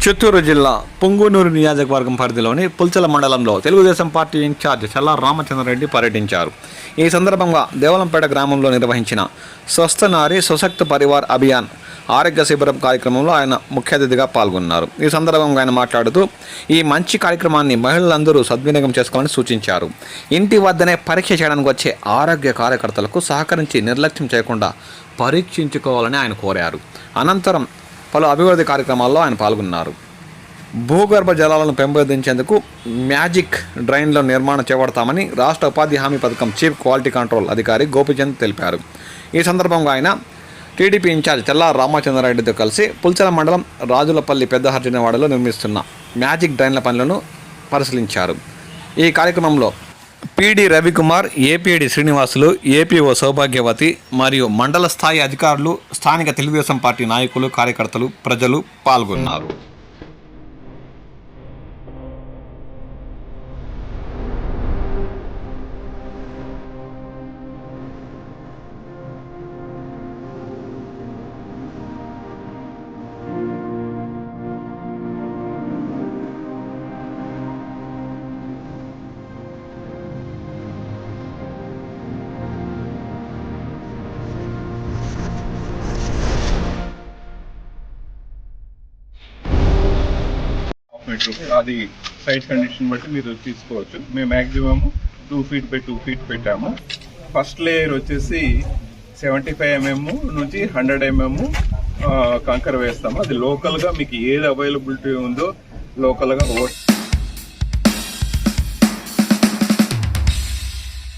చిత్తూరు జిల్లా పొంగునూరు నియోజకవర్గం పరిధిలోని పుల్చల మండలంలో తెలుగుదేశం పార్టీ ఇన్ఛార్జ్ చల్లా రామచంద్రారెడ్డి పర్యటించారు. ఈ సందర్భంగా దేవలంపేట గ్రామంలో నిర్వహించిన స్వస్థ నారీ సశక్త పరివార్ అభియాన్ ఆరోగ్య శిబిరం కార్యక్రమంలో ఆయన ముఖ్య అతిథిగా పాల్గొన్నారు. ఈ సందర్భంగా ఆయన మాట్లాడుతూ ఈ మంచి కార్యక్రమాన్ని మహిళలందరూ సద్వినియోగం చేసుకోవాలని సూచించారు. ఇంటి వద్దనే పరీక్ష చేయడానికి వచ్చే ఆరోగ్య కార్యకర్తలకు సహకరించి నిర్లక్ష్యం చేయకుండా పరీక్షించుకోవాలని ఆయన కోరారు. అనంతరం పలు అభివృద్ధి కార్యక్రమాల్లో ఆయన పాల్గొన్నారు. భూగర్భ జలాలను పెంపొందించేందుకు మ్యాజిక్ డ్రైన్ల నిర్మాణం చేపడతామని రాష్ట్ర ఉపాధి హామీ పథకం చీఫ్ క్వాలిటీ కంట్రోల్ అధికారి గోపిచంద్ తెలిపారు. ఈ సందర్భంగా ఆయన టీడీపీ ఇన్ఛార్జ్ చల్లా రామచంద్రారెడ్డితో కలిసి పుల్చల మండలం రాజులపల్లి పెద్దహర్జనవాడలో నిర్మిస్తున్న మ్యాజిక్ డ్రైన్ల పనులను పరిశీలించారు. ఈ కార్యక్రమంలో PD Ravikumar, APD Srinivasulu, APO Saubhagyavathi మరియు మండల స్థాయి అధికారులు, స్థానిక తెలుగుదేశం పార్టీ నాయకులు, కార్యకర్తలు, ప్రజలు పాల్గొన్నారు. అది సైట్ కండిషన్ బట్టి మీరు తీసుకోవచ్చు. మేము మ్యాక్సిమం 2 feet by 2 feet పెట్టాము. ఫస్ట్ లేయర్ వచ్చేసి 75 mm నుంచి 100 mm కంకర వేస్తాము. అది లోకల్గా మీకు ఏది అవైలబిలిటీ ఉందో లోకల్గా